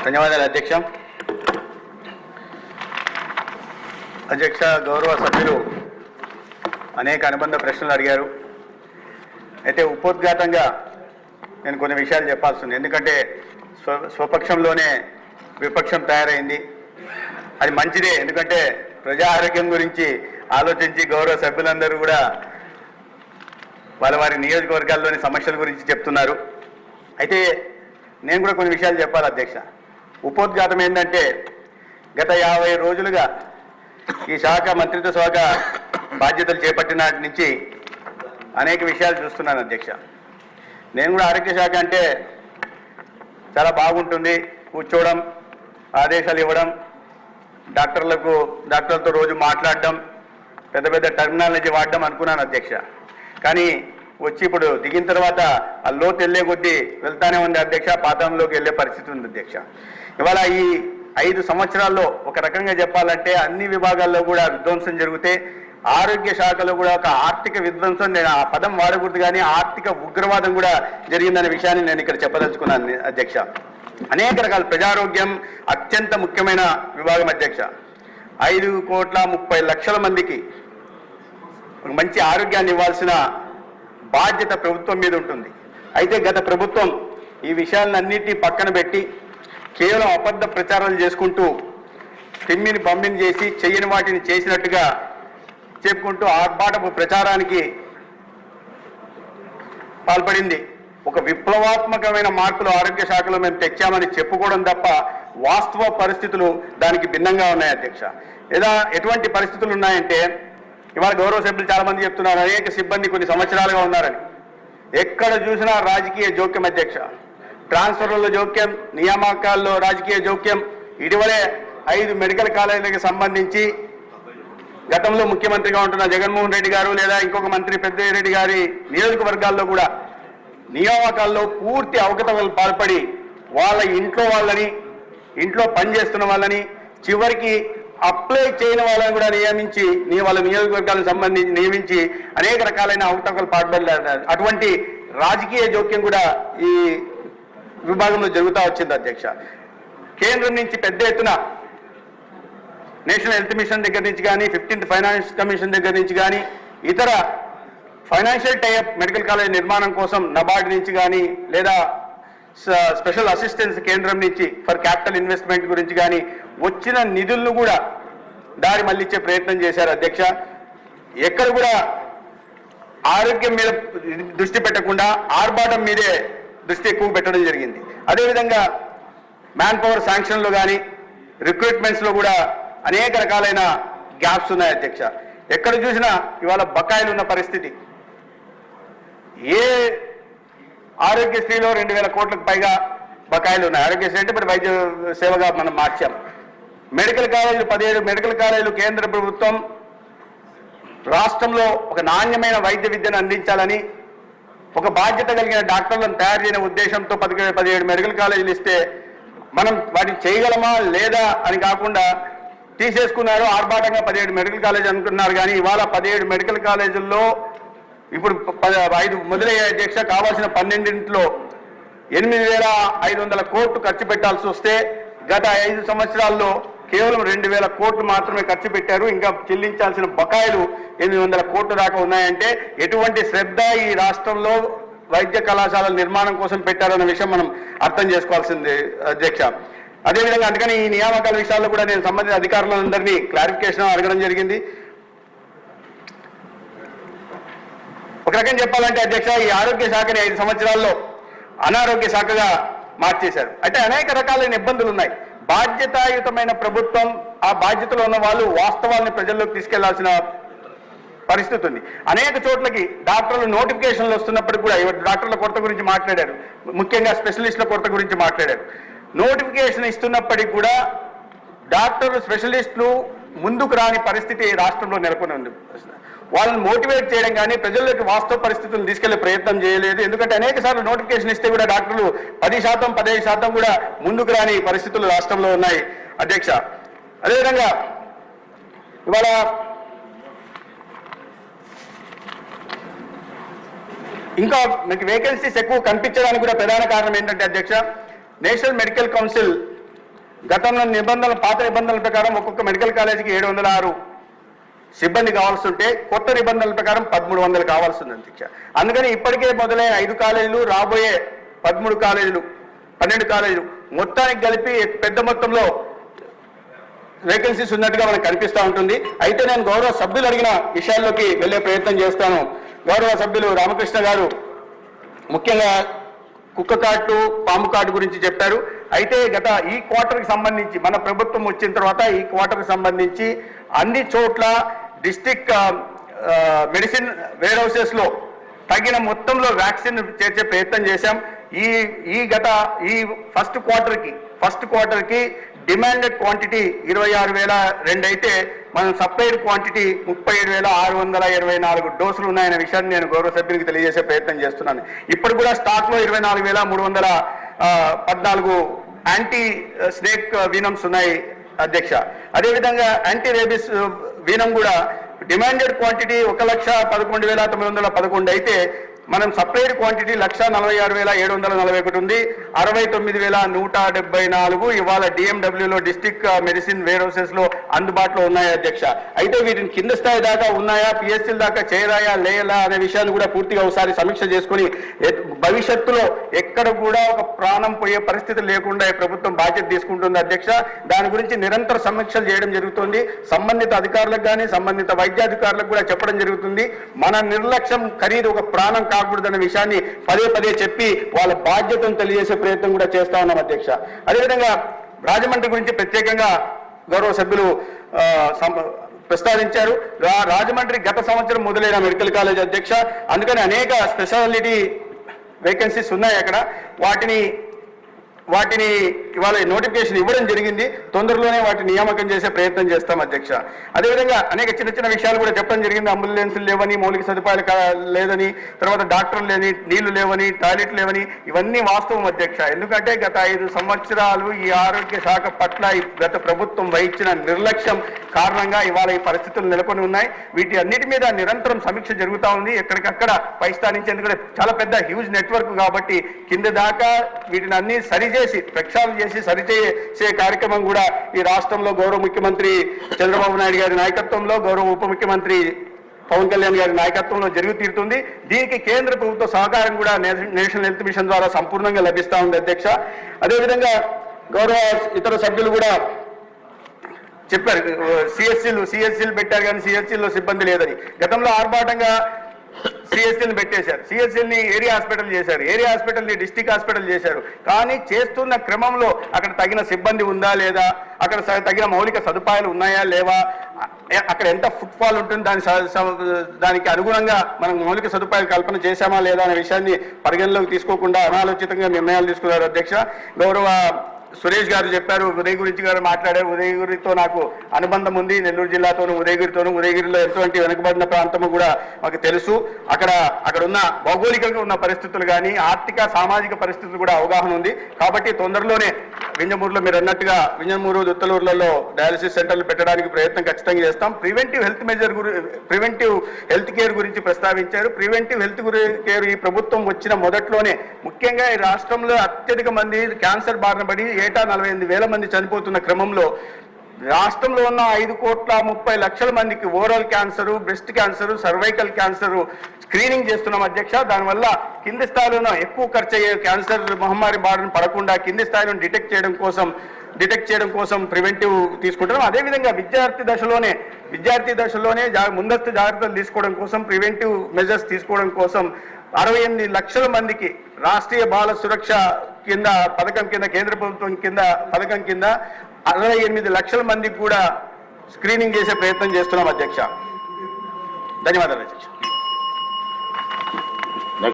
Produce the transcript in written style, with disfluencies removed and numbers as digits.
ధన్యవాదాలు అధ్యక్ష. అధ్యక్ష, గౌరవ సభ్యులు అనేక అనుబంధ ప్రశ్నలు అడిగారు. అయితే ఉపోద్ఘాతంగా నేను కొన్ని విషయాలు చెప్పాల్సి ఉంది. ఎందుకంటే స్వపక్షంలోనే విపక్షం తయారైంది. అది మంచిదే, ఎందుకంటే ప్రజా ఆరోగ్యం గురించి ఆలోచించి గౌరవ సభ్యులందరూ కూడా వాళ్ళ వారి నియోజకవర్గాల్లోని సమస్యల గురించి చెప్తున్నారు. అయితే నేను కూడా కొన్ని విషయాలు చెప్పాలి అధ్యక్ష. ఉపోద్ఘాతం ఏంటంటే, గత 50 రోజులుగా ఈ శాఖ మంత్రిత్వ శాఖ బాధ్యతలు చేపట్టిన నాటి నుంచి అనేక విషయాలు చూస్తున్నాను అధ్యక్ష. నేను కూడా ఆరోగ్య శాఖ అంటే చాలా బాగుంటుంది, కూర్చోవడం, ఆదేశాలు ఇవ్వడం, డాక్టర్లతో రోజు మాట్లాడడం, పెద్ద పెద్ద టర్మినాలజీ వాడడం అనుకున్నాను అధ్యక్ష. కానీ వచ్చి ఇప్పుడు దిగిన తర్వాత ఆ లోతు వెళ్ళే కొద్దీ వెళ్తానే ఉంది అధ్యక్ష, పాతంలోకి వెళ్ళే పరిస్థితి ఉంది అధ్యక్ష. ఇవాళ ఈ 5 సంవత్సరాల్లో ఒక రకంగా చెప్పాలంటే అన్ని విభాగాల్లో కూడా విధ్వంసం జరిగితే ఆరోగ్య శాఖలో కూడా ఒక ఆర్థిక విధ్వంసం, నేను ఆ పదం వాడకూడదు కానీ ఆర్థిక ఉగ్రవాదం కూడా జరిగిందనే విషయాన్ని నేను ఇక్కడ చెప్పదలుచుకున్నాను అధ్యక్ష. అనేక రకాల ప్రజారోగ్యం అత్యంత ముఖ్యమైన విభాగం అధ్యక్ష. 5,30,00,000 మందికి మంచి ఆరోగ్యాన్ని ఇవ్వాల్సిన బాధ్యత ప్రభుత్వం మీద ఉంటుంది. అయితే గత ప్రభుత్వం ఈ విషయాలన్నింటినీ పక్కన పెట్టి కేవలం అబద్ధ ప్రచారాలు చేసుకుంటూ తిమ్మిని పంపిణీ చేసి చెయ్యని వాటిని చేసినట్టుగా చెప్పుకుంటూ ఆర్భాటపు ప్రచారానికి పాల్పడింది. ఒక విప్లవాత్మకమైన మార్పులు ఆరోగ్య శాఖలో మేము తెచ్చామని చెప్పుకోవడం తప్ప వాస్తవ పరిస్థితులు దానికి భిన్నంగా ఉన్నాయి అధ్యక్ష. ఎటువంటి పరిస్థితులు ఉన్నాయంటే, ఇవాళ గౌరవ సభ్యులు చాలా మంది చెప్తున్నారు అనేక సిబ్బంది కొన్ని సంవత్సరాలుగా ఉన్నారని. ఎక్కడ చూసినా రాజకీయ జోక్యం అధ్యక్ష. ట్రాన్స్ఫర్లలో జోక్యం, నియామకాల్లో రాజకీయ జోక్యం. ఇటీవలే 5 మెడికల్ కాలేజీలకు సంబంధించి గతంలో ముఖ్యమంత్రిగా ఉంటున్న జగన్మోహన్ రెడ్డి గారు లేదా ఇంకొక మంత్రి పెద్దిరెడ్డి గారి నియోజకవర్గాల్లో కూడా నియామకాల్లో పూర్తి అవకతవకలు పాల్పడి వాళ్ళ వాళ్ళని, ఇంట్లో పనిచేస్తున్న వాళ్ళని, చివరికి అప్లై చేయని వాళ్ళని కూడా నియమించి వాళ్ళ నియోజకవర్గాలకు సంబంధించి నియమించి అనేక రకాలైన అవకతవకలు పాల్పడ్డారు. అటువంటి రాజకీయ జోక్యం కూడా ఈ విభాగంలో జరుగుతూ వచ్చింది అధ్యక్ష. కేంద్రం నుంచి పెద్ద ఎత్తున నేషనల్ హెల్త్ మిషన్ దగ్గర నుంచి కానీ, 15th ఫైనాన్స్ కమిషన్ దగ్గర నుంచి కానీ, ఇతర ఫైనాన్షియల్ టైఅప్ మెడికల్ కాలేజ్ నిర్మాణం కోసం నబార్డ్ నుంచి కానీ, లేదా స్పెషల్ అసిస్టెన్స్ కేంద్రం నుంచి ఫర్ క్యాపిటల్ ఇన్వెస్ట్మెంట్ గురించి కానీ వచ్చిన నిధులను కూడా దారి మళ్లించే ప్రయత్నం చేశారు అధ్యక్ష. ఎక్కడ కూడా ఆరోగ్యం మీద దృష్టి పెట్టకుండా ఆర్భాటం మీదే దృష్టి ఎక్కువ పెట్టడం జరిగింది. అదేవిధంగా మ్యాన్ పవర్ శాంక్షన్లో కానీ, రిక్రూట్మెంట్స్లో కూడా అనేక రకాలైన గ్యాప్స్ ఉన్నాయి అధ్యక్ష. ఎక్కడ చూసినా ఇవాళ బకాయిలు ఉన్న పరిస్థితి. ఏ ఆరోగ్యశ్రీలో 2,000 కోట్లకు పైగా బకాయిలు ఉన్నాయి. ఆరోగ్యశ్రీ అంటే మరి వైద్య సేవగా మనం మార్చాం. మెడికల్ కాలేజీలు 17 మెడికల్ కాలేజీలు కేంద్ర ప్రభుత్వం రాష్ట్రంలో ఒక నాణ్యమైన వైద్య విద్యను అందించాలని, ఒక బాధ్యత కలిగిన డాక్టర్లను తయారు చేయని ఉద్దేశంతో 17 మెడికల్ కాలేజీలు ఇస్తే మనం వాటిని చేయగలమా లేదా అని కాకుండా తీసేసుకున్నారు. ఆర్భాటంగా 17 మెడికల్ కాలేజీ అనుకున్నారు. కానీ ఇవాళ 17 మెడికల్ కాలేజీల్లో ఇప్పుడు 5 మొదలయ్యే అధ్యక్ష. కావాల్సిన 12లో 8,500 కోట్లు ఖర్చు పెట్టాల్సి వస్తే గత 5 సంవత్సరాల్లో కేవలం 2,000 కోట్లు మాత్రమే ఖర్చు పెట్టారు. ఇంకా చెల్లించాల్సిన బకాయిలు 800 కోట్ల దాకా ఉన్నాయంటే ఎటువంటి శ్రద్ధ ఈ రాష్ట్రంలో వైద్య కళాశాలల నిర్మాణం కోసం పెట్టారన్న విషయం మనం అర్థం చేసుకోవాల్సింది అధ్యక్ష. అదేవిధంగా అందుకని ఈ నియామకాల విషయాల్లో కూడా నేను సంబంధిత అధికారులందరినీ క్లారిఫికేషన్ అడగడం జరిగింది. ఒక రకంగా చెప్పాలంటే అధ్యక్ష, ఈ ఆరోగ్య శాఖని 5 సంవత్సరాల్లో అనారోగ్య శాఖగా మార్చేశారు. అయితే అనేక రకాలైన ఇబ్బందులు ఉన్నాయి. బాధ్యతాయుతమైన ప్రభుత్వం, ఆ బాధ్యతలో ఉన్న వాళ్ళు వాస్తవాన్ని ప్రజల్లోకి తీసుకెళ్లాల్సిన పరిస్థితి ఉంది. అనేక చోట్లకి డాక్టర్లు నోటిఫికేషన్లు వస్తున్నప్పుడు కూడా డాక్టర్ల కొరత గురించి మాట్లాడారు, ముఖ్యంగా స్పెషలిస్టుల కొరత గురించి మాట్లాడారు. నోటిఫికేషన్ ఇస్తున్నప్పటికీ కూడా డాక్టర్లు, స్పెషలిస్టులు ముందుకు రాని పరిస్థితి రాష్ట్రంలో నెలకొని ఉంది. వాళ్ళని మోటివేట్ చేయడం కానీ ప్రజల్లోకి వాస్తవ పరిస్థితులను తీసుకెళ్లే ప్రయత్నం చేయలేదు. ఎందుకంటే అనేక సార్లు నోటిఫికేషన్ ఇస్తే కూడా డాక్టర్లు 10%, 15% కూడా ముందుకు రాని పరిస్థితులు రాష్ట్రంలో ఉన్నాయి అధ్యక్ష. అదేవిధంగా ఇవాళ ఇంకా మీకు వేకెన్సీస్ ఎక్కువ కనిపించడానికి కూడా ప్రధాన కారణం ఏంటంటే అధ్యక్ష, నేషనల్ మెడికల్ కౌన్సిల్ గతంలో పాత నిబంధనల ప్రకారం ఒక్కొక్క మెడికల్ కాలేజీకి 706 సిబ్బంది కావాల్సి ఉంటే కొత్త నిబంధనల ప్రకారం 1300 కావాల్సి ఉంది అధ్యక్ష. అందుకని ఇప్పటికే మొదలైన 5 కాలేజీలు, రాబోయే 13 కాలేజీలు, 12 కాలేజీలు మొత్తానికి కలిపి పెద్ద మొత్తంలో వేకెన్సీస్ ఉన్నట్టుగా మనకు కనిపిస్తూ ఉంటుంది. అయితే నేను గౌరవ సభ్యులు అడిగిన విషయాల్లోకి వెళ్ళే ప్రయత్నం చేస్తాను. గౌరవ సభ్యులు రామకృష్ణ గారు ముఖ్యంగా కుక్క కాటు, పాము కాటు గురించి చెప్పారు. అయితే గత ఈ క్వార్టర్కి సంబంధించి మన ప్రభుత్వం వచ్చిన తర్వాత ఈ క్వార్టర్కి సంబంధించి అన్ని చోట్ల డిస్ట్రిక్ట్ మెడిసిన్ వేర్ హౌసెస్లో తగిన మొత్తంలో వ్యాక్సిన్ చేర్చే ప్రయత్నం చేశాం. ఈ ఫస్ట్ క్వార్టర్కి డిమాండెడ్ క్వాంటిటీ 26,002 అయితే మనం సప్లైడ్ క్వాంటిటీ 37,624 డోసులు ఉన్నాయనే విషయాన్ని నేను గౌరవ సభ్యునికి తెలియజేసే ప్రయత్నం చేస్తున్నాను. ఇప్పుడు కూడా స్టాక్లో 24,314 యాంటీ స్నేక్ వీనమ్స్ ఉన్నాయి అధ్యక్ష. అదేవిధంగా యాంటీ రేబిస్ వీనం కూడా డిమాండెడ్ క్వాంటిటీ 1,11,911 అయితే మనం సప్లైడ్ క్వాంటిటీ 1,46,741 ఉంది. 69,174 ఇవాళ డిఎండబ్ల్యూలో డిస్ట్రిక్ట్ మెడిసిన్ వేర్ హౌసెస్ లో అందుబాటులో ఉన్నాయి అధ్యక్ష. అయితే వీటిని కింద స్థాయి దాకా ఉన్నాయా, పిఎస్సీల దాకా చేరాయా లేలా అనే విషయాన్ని కూడా పూర్తిగా ఒకసారి సమీక్ష చేసుకుని భవిష్యత్తులో ఎక్కడ కూడా ఒక ప్రాణం పోయే పరిస్థితి లేకుండా ఈ ప్రభుత్వం బాధ్యత తీసుకుంటుంది అధ్యక్ష. దాని గురించి నిరంతర సమీక్షలు చేయడం జరుగుతుంది. సంబంధిత అధికారులకు కానీ సంబంధిత వైద్యాధికారులకు కూడా చెప్పడం జరుగుతుంది. మన నిర్లక్ష్యం ఖరీదు ఒక ప్రాణం కాకూడదనే విషయాన్ని పదే చెప్పి వాళ్ళ బాధ్యతను తెలియజేసే ప్రయత్నం కూడా చేస్తా ఉన్నాం అధ్యక్ష. అదేవిధంగా రాజమండ్రి గురించి ప్రత్యేకంగా గౌరవ సభ్యులు ప్రస్తావించారు. రాజమండ్రి గత సంవత్సరం మొదలైన మెడికల్ కాలేజ్ అధ్యక్ష. అందుకని అనేక స్పెషాలిటీ వేకెన్సీస్ ఉన్నాయి అక్కడ. వాటిని ఇవాళ నోటిఫికేషన్ ఇవ్వడం జరిగింది. తొందరలోనే వాటిని నియామకం చేసే ప్రయత్నం చేస్తాం అధ్యక్ష. అదేవిధంగా అనేక చిన్న విషయాలు కూడా చెప్పడం జరిగింది. అంబులెన్సులు లేవని, మౌలిక సదుపాయాలు లేదని, తర్వాత డాక్టర్లు లేని, నీళ్లు లేవని, టాయిలెట్ లేవని, ఇవన్నీ వాస్తవం అధ్యక్ష. ఎందుకంటే గత 5 సంవత్సరాలు ఈ ఆరోగ్య శాఖ పట్ల గత ప్రభుత్వం వహించిన నిర్లక్ష్యం కారణంగా ఇవాళ ఈ పరిస్థితులు నెలకొని ఉన్నాయి. వీటి అన్నిటి మీద నిరంతరం సమీక్ష జరుగుతూ ఉంది. ఎక్కడికక్కడ పై స్థాయి నుంచి, ఎందుకంటే చాలా పెద్ద హ్యూజ్ నెట్వర్క్ కాబట్టి కింద దాకా వీటిని అన్ని ప్రక్షాళన చేసి సరిచేసే కార్యక్రమం కూడా ఈ రాష్ట్రంలో గౌరవ ముఖ్యమంత్రి చంద్రబాబు నాయుడు గారి నాయకత్వంలో, గౌరవ ఉప ముఖ్యమంత్రి పవన్ కళ్యాణ్ గారి నాయకత్వంలో జరుగు తీరుతుంది. దీనికి కేంద్ర ప్రభుత్వ సహకారం కూడా నేషనల్ హెల్త్ మిషన్ ద్వారా సంపూర్ణంగా లభిస్తూ ఉంది అధ్యక్ష. అదేవిధంగా గౌరవ ఇతర సభ్యులు కూడా చెప్పారు, సిఎస్సీలు పెట్టారు కానీ సిఎస్సీలో సిబ్బంది లేదని. గతంలో ఆర్భాటంగా సిఎస్సీని పెట్టేశారు. సిఎస్సీని ఏరియా హాస్పిటల్ చేశారు, ఏరియా హాస్పిటల్ని డిస్ట్రిక్ట్ హాస్పిటల్ చేశారు. కానీ చేస్తున్న క్రమంలో అక్కడ తగిన సిబ్బంది ఉందా లేదా, అక్కడ తగిన మౌలిక సదుపాయాలు ఉన్నాయా లేవా, అక్కడ ఎంత ఫుట్ఫాల్ ఉంటుంది, దానికి అనుగుణంగా మనం మౌలిక సదుపాయాలు కల్పన చేశామా లేదా అనే విషయాన్ని పరిగణలోకి తీసుకోకుండా అనాలోచితంగా నిర్ణయాలు తీసుకున్నారు అధ్యక్ష. గౌరవ సురేష్ గారు చెప్పారు, ఉదయ్ గురించి గారు మాట్లాడారు. ఉదయగిరితో నాకు అనుబంధం ఉంది, నెల్లూరు జిల్లాతోనూ ఉదయగిరిలో ఎటువంటి వెనుకబడిన ప్రాంతము కూడా మాకు తెలుసు. అక్కడ ఉన్న భౌగోళికంగా ఉన్న పరిస్థితులు కానీ ఆర్థిక సామాజిక పరిస్థితులు కూడా అవగాహన ఉంది. కాబట్టి తొందరలోనే వింజమూరులో మీరు అన్నట్టుగా వింజమూరు, దుత్తలూరులలో డయాలసిస్ సెంటర్లు పెట్టడానికి ప్రయత్నం ఖచ్చితంగా చేస్తాం. ప్రివెంటివ్ హెల్త్ కేర్ గురించి ప్రస్తావించారు. ప్రివెంటివ్ హెల్త్ కేర్ ఈ ప్రభుత్వం వచ్చిన మొదట్లోనే ముఖ్యంగా ఈ రాష్ట్రంలో అత్యధిక మంది క్యాన్సర్ బారిన పడి ఏటా 48,000 మంది చనిపోతున్న క్రమంలో రాష్ట్రంలో ఉన్న 5,30,00,000 మందికి oral cancer, breast cancer, cervical cancer screening చేస్తున్నాం అధ్యక్ష. దానివల్ల కింది స్థాయిలో ఎక్కువ ఖర్చు అయ్యే క్యాన్సర్ మహమ్మారి బారిన పడకుండా కింది స్థాయిలో డిటెక్ట్ చేయడం కోసం ప్రివెంటివ్ తీసుకుంటున్నాం. అదేవిధంగా విద్యార్థి దశలోనే ముందస్తు జాగ్రత్తలు తీసుకోవడం కోసం, ప్రివెంటివ్ మెజర్స్ తీసుకోవడం కోసం 68 లక్షల మందికి రాష్ట్రీయ బాల సురక్ష పథకం కింద కేంద్ర ప్రభుత్వం పథకం కింద 68 లక్షల మందికి కూడా స్క్రీనింగ్ చేసే ప్రయత్నం చేస్తున్నాం అధ్యక్ష. ధన్యవాదాలు అధ్యక్ష.